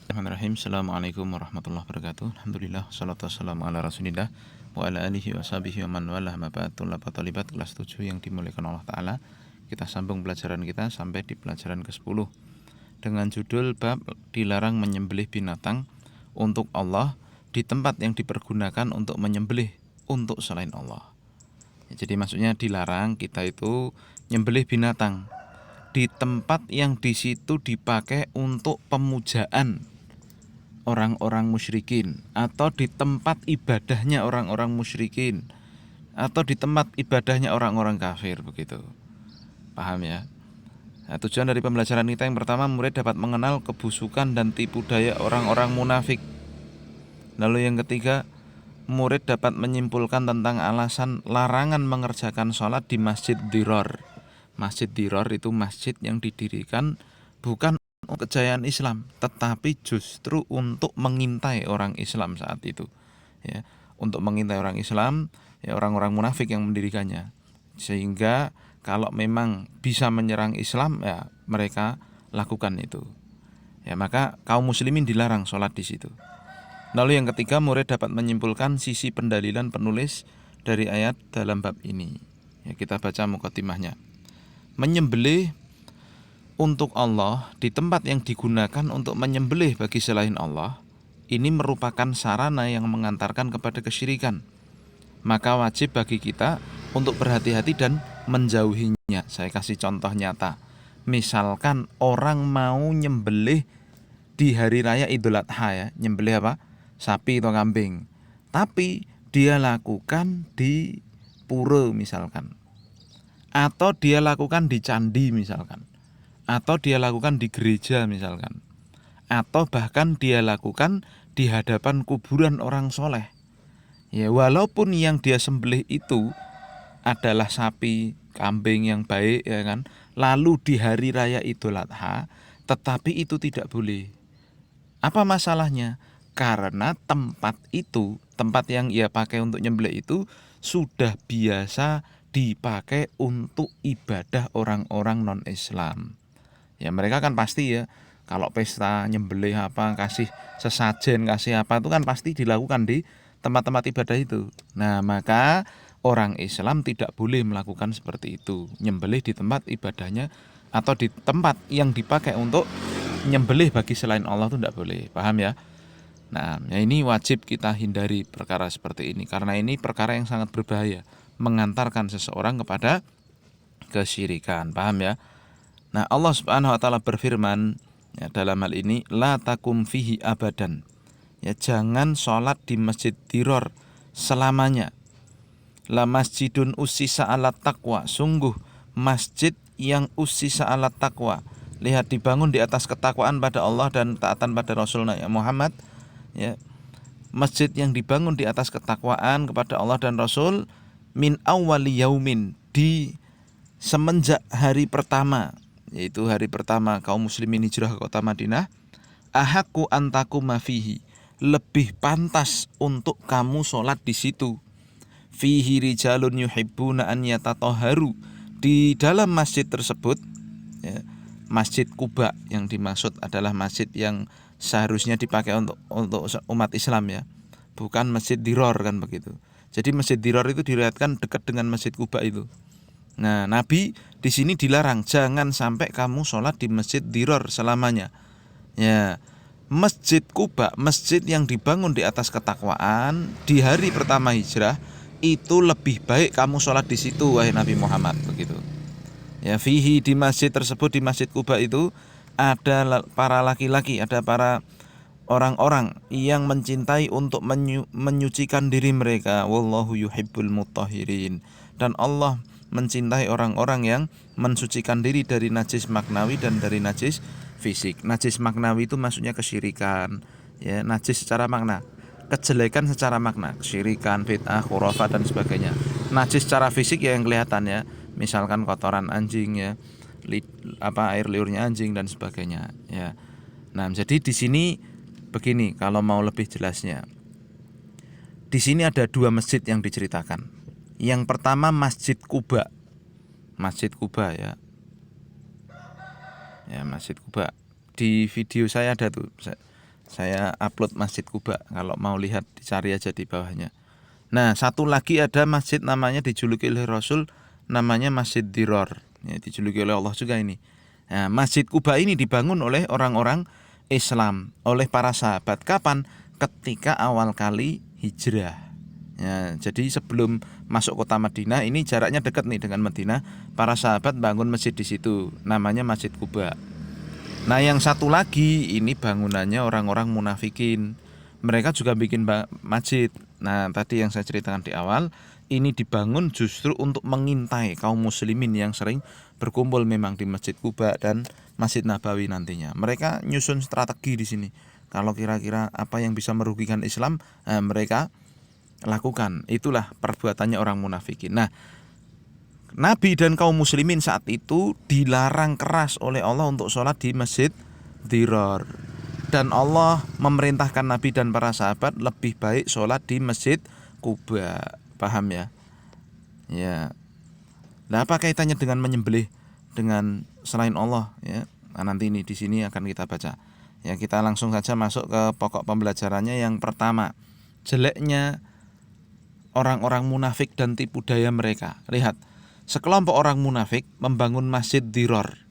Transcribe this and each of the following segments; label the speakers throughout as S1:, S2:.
S1: Bismillahirrahmanirrahim. Assalamualaikum warahmatullahi wabarakatuh. Alhamdulillah, salatu wassalamu ala rasulillah wa ala alihi wa sahbihi wa man walah. Tolibat kelas 7 yang dimuliakan Allah Ta'ala. Kita sambung pelajaran kita sampai di pelajaran ke-10 dengan judul bab dilarang menyembelih binatang untuk Allah di tempat yang dipergunakan untuk menyembelih untuk selain Allah. Jadi maksudnya dilarang kita itu nyembelih binatang di tempat yang di situ dipakai untuk pemujaan orang-orang musyrikin, atau di tempat ibadahnya orang-orang musyrikin, atau di tempat ibadahnya orang-orang kafir, begitu. Paham ya? Nah, tujuan dari pembelajaran kita yang pertama, murid dapat mengenal kebusukan dan tipu daya orang-orang munafik. Lalu yang ketiga, murid dapat menyimpulkan tentang alasan larangan mengerjakan sholat di Masjid Diror. Masjid Diror itu masjid yang didirikan bukan kejayaan Islam, tetapi justru untuk mengintai orang Islam saat itu, ya, untuk mengintai orang Islam, ya, orang-orang munafik yang mendirikannya, sehingga kalau memang bisa menyerang Islam, ya mereka lakukan itu, ya, maka kaum muslimin dilarang sholat di situ. Lalu yang ketiga, murid dapat menyimpulkan sisi pendalilan penulis dari ayat dalam bab ini, ya, kita baca mukaddimahnya. Menyembelih untuk Allah di tempat yang digunakan untuk menyembelih bagi selain Allah, ini merupakan sarana yang mengantarkan kepada kesyirikan. Maka wajib bagi kita untuk berhati-hati dan menjauhinya. Saya kasih contoh nyata. Misalkan orang mau nyembelih di hari raya Idul Adha, ya, nyembelih apa? Sapi atau kambing. Tapi dia lakukan di pura misalkan. Atau dia lakukan di candi misalkan. Atau dia lakukan di gereja misalkan, atau bahkan dia lakukan di hadapan kuburan orang soleh. Ya, walaupun yang dia sembelih itu adalah sapi, kambing yang baik, ya kan, lalu di hari raya Idul Adha, tetapi itu tidak boleh. Apa masalahnya? Karena tempat itu, tempat yang ia pakai untuk nyembelih itu sudah biasa dipakai untuk ibadah orang-orang non-Islam. Ya mereka kan pasti, ya, kalau pesta nyembelih apa, kasih sesajen, kasih apa, itu kan pasti dilakukan di tempat-tempat ibadah itu. Nah maka orang Islam tidak boleh melakukan seperti itu, nyembelih di tempat ibadahnya atau di tempat yang dipakai untuk nyembelih bagi selain Allah itu tidak boleh. Paham ya? Nah ya, ini wajib kita hindari perkara seperti ini, karena ini perkara yang sangat berbahaya, mengantarkan seseorang kepada kesyirikan. Paham ya? Nah Allah Subhanahu wa taala berfirman, ya, dalam hal ini la takum fihi abadan. Ya, jangan sholat di Masjid Diror selamanya. La masjidun ussisa alat taqwa. Sungguh masjid yang ussisa alat taqwa. Lihat, dibangun di atas ketakwaan pada Allah dan taatan pada Rasulnya Muhammad, ya. Masjid yang dibangun di atas ketakwaan kepada Allah dan Rasul, min awwali yaumin, di semenjak hari pertama, yaitu hari pertama kaum muslimin hijrah ke kota Madinah, ahaku antaku mafihi, lebih pantas untuk kamu sholat di situ. Fihi rijalun yuhibbuna an yatatoharu, di dalam masjid tersebut, ya, Masjid Quba yang dimaksud adalah masjid yang seharusnya dipakai untuk umat Islam, ya, bukan Masjid Diror, kan begitu. Jadi Masjid Diror itu diriwayatkan dekat dengan Masjid Quba itu. Nah, Nabi di sini dilarang, jangan sampai kamu sholat di Masjid Diror selamanya. Ya, Masjid Quba, masjid yang dibangun di atas ketakwaan di hari pertama hijrah, itu lebih baik kamu sholat di situ, wahai Nabi Muhammad, begitu. Ya, fihi, di masjid tersebut, di Masjid Quba itu ada para laki-laki, ada para orang-orang yang mencintai untuk menyucikan diri mereka. Wallahu yuhibbul mutahhirin. Dan Allah mencintai orang-orang yang mensucikan diri dari najis maknawi dan dari najis fisik. Najis maknawi itu maksudnya kesyirikan, ya, najis secara makna, kejelekan secara makna, kesyirikan, bid'ah, khurafat dan sebagainya. Najis secara fisik ya yang kelihatan, ya, misalkan kotoran anjing, ya, air liurnya anjing dan sebagainya, ya. Nah, jadi di sini begini, kalau mau lebih jelasnya, di sini ada dua masjid yang diceritakan. Yang pertama Masjid Quba. Masjid Quba, ya. Ya, Masjid Quba. Di video saya ada tuh. Saya upload Masjid Kuba, kalau mau lihat dicari aja di bawahnya. Nah, satu lagi ada masjid namanya dijuluki oleh Rasul, namanya Masjid Diror. Ya, dijuluki oleh Allah juga ini. Nah, Masjid Kuba ini dibangun oleh orang-orang Islam, oleh para sahabat. Kapan? Ketika awal kali hijrah. Ya, jadi sebelum masuk kota Madinah, ini jaraknya dekat nih dengan Madinah. Para sahabat bangun masjid di situ, namanya Masjid Kuba. Nah, yang satu lagi ini bangunannya orang-orang munafikin. Mereka juga bikin masjid. Nah, tadi yang saya ceritakan di awal, ini dibangun justru untuk mengintai kaum muslimin yang sering berkumpul memang di Masjid Kuba dan Masjid Nabawi nantinya. Mereka nyusun strategi di sini. Kalau kira-kira apa yang bisa merugikan Islam, mereka lakukan. Itulah perbuatannya orang munafikin. Nah, Nabi dan kaum muslimin saat itu dilarang keras oleh Allah untuk sholat di Masjid Diror. Dan Allah memerintahkan Nabi dan para sahabat lebih baik sholat di Masjid Kuba. Paham ya? Ya. Nah, apa kaitannya dengan menyembelih dengan selain Allah ya? Nah, nanti ini di sini akan kita baca. Ya, kita langsung saja masuk ke pokok pembelajarannya. Yang pertama, jeleknya orang-orang munafik dan tipu daya mereka. Lihat, sekelompok orang munafik membangun Masjid Diror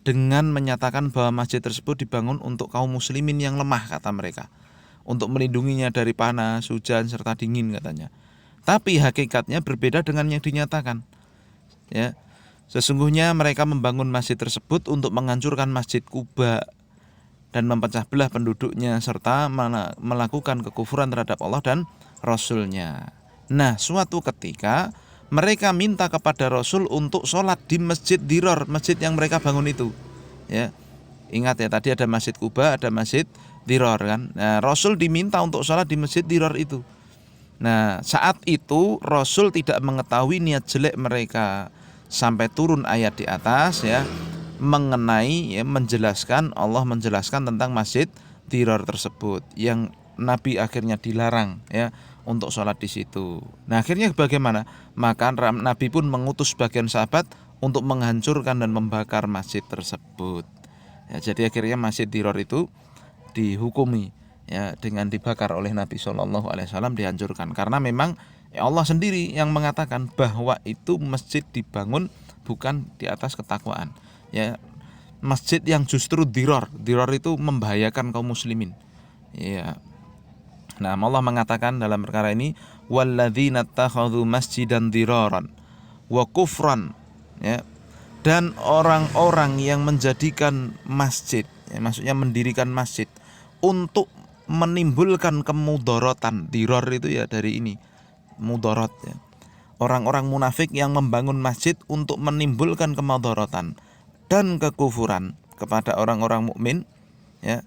S1: dengan menyatakan bahwa masjid tersebut dibangun untuk kaum muslimin yang lemah, kata mereka, untuk melindunginya dari panas, hujan, serta dingin, katanya. Tapi hakikatnya berbeda dengan yang dinyatakan. Ya, sesungguhnya mereka membangun masjid tersebut untuk menghancurkan Masjid Kuba dan memecah belah penduduknya serta melakukan kekufuran terhadap Allah dan Rasulnya. Nah, suatu ketika mereka minta kepada Rasul untuk sholat di Masjid Diror, masjid yang mereka bangun itu. Ya, ingat ya, tadi ada Masjid Kuba, ada Masjid Diror kan. Nah, Rasul diminta untuk sholat di Masjid Diror itu. Nah, saat itu Rasul tidak mengetahui niat jelek mereka sampai turun ayat di atas ya, mengenai ya, Allah menjelaskan tentang Masjid Diror tersebut yang Nabi akhirnya dilarang ya untuk sholat di situ. Nah, akhirnya bagaimana? Maka Nabi pun mengutus sebagian sahabat untuk menghancurkan dan membakar masjid tersebut. Ya, jadi akhirnya Masjid Diror itu dihukumi ya dengan dibakar oleh Nabi Shallallahu Alaihi Wasallam, dihancurkan karena memang ya Allah sendiri yang mengatakan bahwa itu masjid dibangun bukan di atas ketakwaan. Ya, masjid yang justru diror itu membahayakan kaum muslimin. Ya. Nah, Allah mengatakan dalam perkara ini, walladzina takhadhu masjidan diraran wa kufran, ya. Dan orang-orang yang menjadikan masjid, ya, maksudnya mendirikan masjid untuk menimbulkan kemudorotan. Diror itu ya dari ini, mudorot ya. Orang-orang munafik yang membangun masjid untuk menimbulkan kemudorotan dan kekufuran kepada orang-orang mukmin, ya.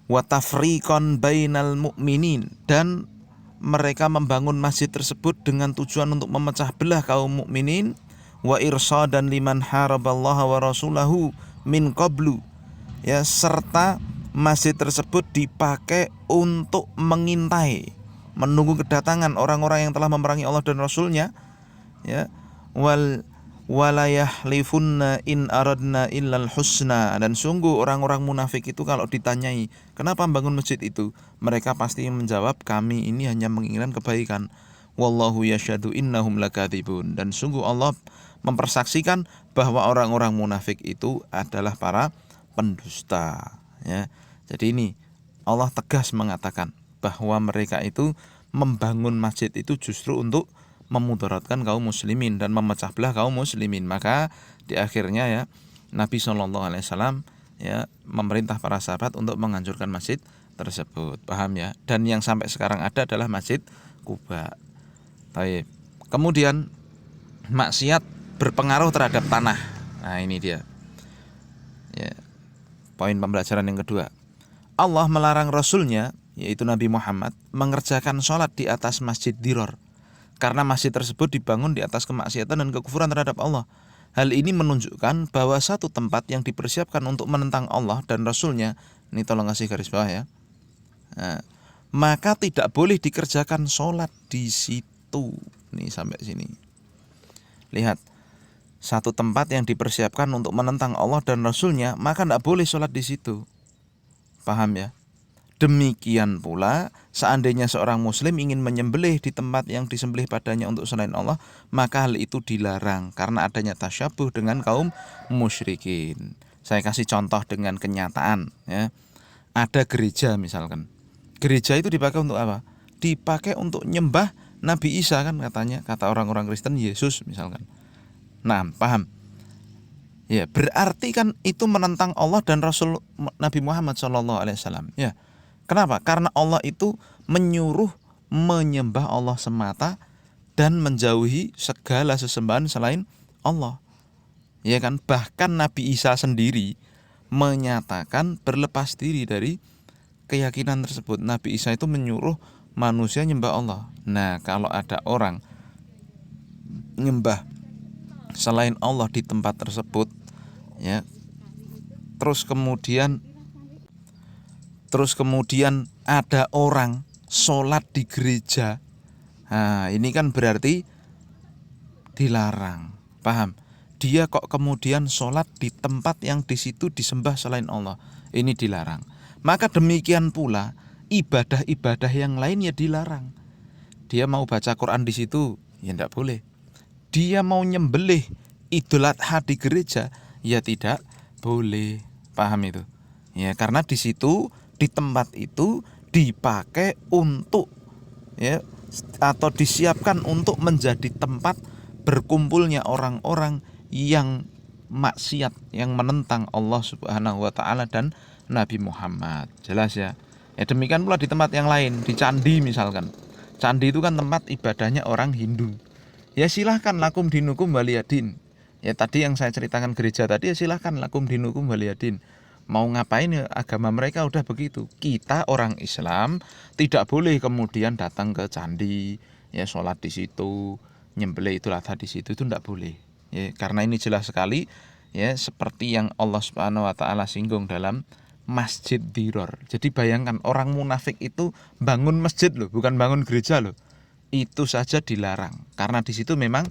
S1: Wa tafriqan bainal mu'minin, dan mereka membangun masjid tersebut dengan tujuan untuk memecah belah kaum mukminin, wa irsadan liman haraballaha wa rasulahu min qablu, ya, serta masjid tersebut dipakai untuk mengintai, menunggu kedatangan orang-orang yang telah memerangi Allah dan Rasulnya, ya. Walayakhlifunna in aradna illal husna, dan sungguh orang-orang munafik itu kalau ditanyai kenapa bangun masjid itu, mereka pasti menjawab, kami ini hanya menginginkan kebaikan. Wallahu yashhadu innahum lakadzibun, dan sungguh Allah mempersaksikan bahwa orang-orang munafik itu adalah para pendusta, ya. Jadi ini Allah tegas mengatakan bahwa mereka itu membangun masjid itu justru untuk memudaratkan kaum muslimin dan memecah belah kaum muslimin. Maka di akhirnya ya Nabi SAW ya memerintah para sahabat untuk menghancurkan masjid tersebut. Paham ya? Dan yang sampai sekarang ada adalah Masjid Kuba. Baik. Kemudian maksiat berpengaruh terhadap tanah. Nah, ini dia. Ya. Poin pembelajaran yang kedua. Allah melarang Rasulnya, yaitu Nabi Muhammad, mengerjakan sholat di atas Masjid Diror, karena masjid tersebut dibangun di atas kemaksiatan dan kekufuran terhadap Allah. Hal ini menunjukkan bahwa satu tempat yang dipersiapkan untuk menentang Allah dan Rasulnya, ini tolong kasih garis bawah ya, nah, maka tidak boleh dikerjakan sholat di situ. Nih sampai sini. Lihat, satu tempat yang dipersiapkan untuk menentang Allah dan Rasulnya, maka tidak boleh sholat di situ. Paham ya? Demikian pula seandainya seorang muslim ingin menyembelih di tempat yang disembelih padanya untuk selain Allah, maka hal itu dilarang karena adanya tasyabuh dengan kaum musyrikin. Saya kasih contoh dengan kenyataan ya. Ada gereja misalkan. Gereja itu dipakai untuk apa? Dipakai untuk nyembah Nabi Isa kan katanya, kata orang-orang Kristen Yesus misalkan. Nah, paham? Ya, berarti kan itu menentang Allah dan Rasul Nabi Muhammad SAW. Ya. Kenapa? Karena Allah itu menyuruh menyembah Allah semata dan menjauhi segala sesembahan selain Allah. Ya kan? Bahkan Nabi Isa sendiri menyatakan berlepas diri dari keyakinan tersebut. Nabi Isa itu menyuruh manusia nyembah Allah. Nah, kalau ada orang nyembah selain Allah di tempat tersebut, ya, terus kemudian ada orang sholat di gereja, nah ini kan berarti dilarang, paham? Dia kok kemudian sholat di tempat yang di situ disembah selain Allah, ini dilarang. Maka demikian pula ibadah-ibadah yang lain ya dilarang. Dia mau baca Quran di situ ya tidak boleh. Dia mau nyembelih Idul Adha di gereja ya tidak boleh, paham itu? Ya, karena di situ, di tempat itu dipakai untuk ya, atau disiapkan untuk menjadi tempat berkumpulnya orang-orang yang maksiat, yang menentang Allah Subhanahu wa taala dan Nabi Muhammad. Jelas ya. Ya demikian pula di tempat yang lain, di candi misalkan. Candi itu kan tempat ibadahnya orang Hindu. Ya silahkan lakum dinukum waliyadin. Ya tadi yang saya ceritakan gereja tadi, ya silahkan lakum dinukum waliyadin. Mau ngapain ya, agama mereka udah begitu. Kita orang Islam tidak boleh kemudian datang ke candi, ya sholat di situ, nyembelih Idul Adha di situ, itu tidak boleh. Ya, karena ini jelas sekali ya seperti yang Allah Subhanahu wa taala singgung dalam masjid diror. Jadi bayangkan orang munafik itu bangun masjid loh, bukan bangun gereja loh. Itu saja dilarang karena di situ memang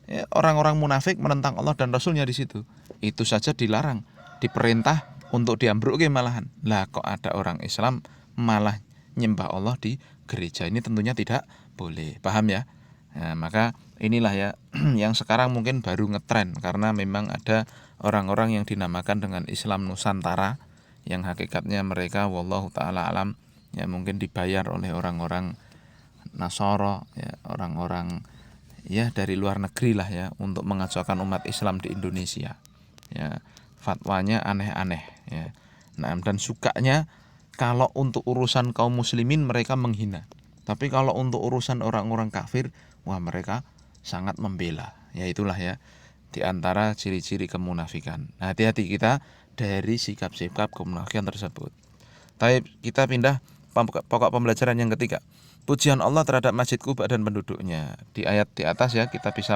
S1: ya, orang-orang munafik menentang Allah dan Rasulnya di situ. Itu saja dilarang, diperintah untuk diambruke malahan. Lah kok ada orang Islam malah nyembah Allah di gereja, ini tentunya tidak boleh. Paham ya? Nah, maka inilah ya yang sekarang mungkin baru ngetren karena memang ada orang-orang yang dinamakan dengan Islam Nusantara yang hakikatnya mereka wallahu taala alam ya mungkin dibayar oleh orang-orang Nasoro ya, orang-orang ya dari luar negeri lah ya untuk mengacaukan umat Islam di Indonesia. Ya, fatwanya aneh-aneh ya. Nah, dan sukanya kalau untuk urusan kaum muslimin mereka menghina. Tapi kalau untuk urusan orang-orang kafir, wah mereka sangat membela. Ya itulah ya di antara ciri-ciri kemunafikan. Nah, hati-hati kita dari sikap-sikap kemunafikan tersebut. Tapi kita pindah pokok pembelajaran yang ketiga. Pujian Allah terhadap Masjid Kuba dan penduduknya. Di ayat di atas ya kita bisa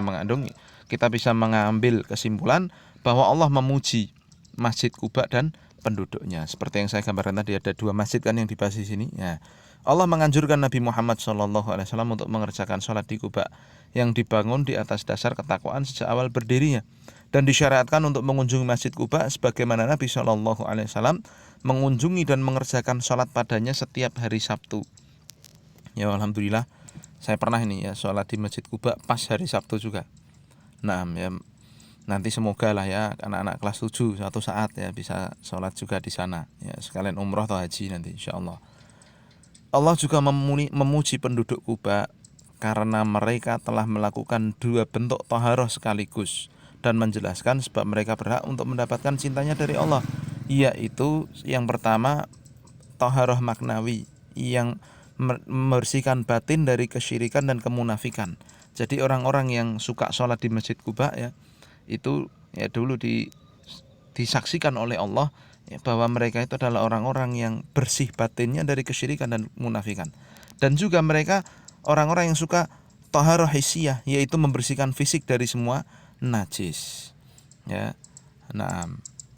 S1: mengambil kesimpulan bahwa Allah memuji Masjid Kuba dan penduduknya. Seperti yang saya gambarkan tadi ada dua masjid kan yang dibahas di sini. Ya. Allah menganjurkan Nabi Muhammad SAW untuk mengerjakan sholat di Kuba yang dibangun di atas dasar ketakwaan sejak awal berdirinya dan disyariatkan untuk mengunjungi Masjid Kuba sebagaimana Nabi SAW mengunjungi dan mengerjakan sholat padanya setiap hari Sabtu. Ya alhamdulillah saya pernah ini ya sholat di Masjid Kuba pas hari Sabtu juga. Nah ya nanti semoga lah ya anak-anak kelas 7 suatu saat ya bisa sholat juga di sana ya sekalian umroh atau haji nanti insyaallah. Allah juga memuji penduduk Kuba karena mereka telah melakukan dua bentuk taharah sekaligus dan menjelaskan sebab mereka berhak untuk mendapatkan cintanya dari Allah, yaitu yang pertama taharah maknawi yang membersihkan batin dari kesyirikan dan kemunafikan. Jadi orang-orang yang suka sholat di Masjid Kuba ya itu ya dulu disaksikan oleh Allah ya, bahwa mereka itu adalah orang-orang yang bersih batinnya dari kesyirikan dan munafikan. Dan juga mereka orang-orang yang suka taharah hissiyah, yaitu membersihkan fisik dari semua najis. Ya. Nah,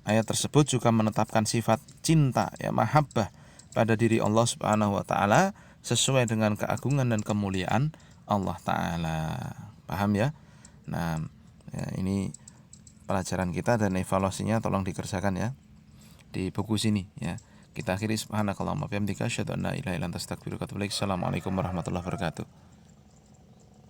S1: ayat tersebut juga menetapkan sifat cinta ya mahabbah pada diri Allah Subhanahu wa taala sesuai dengan keagungan dan kemuliaan Allah taala. Paham ya? Nah, ya, ini pelajaran kita dan evaluasinya tolong dikerjakan ya di buku sini ya. Kita akhiri subhanakallahumma bihamdika asyhadu an la ilaha illa anta astaghfiruka wa atubu ilaik. Assalamualaikum warahmatullahi wabarakatuh.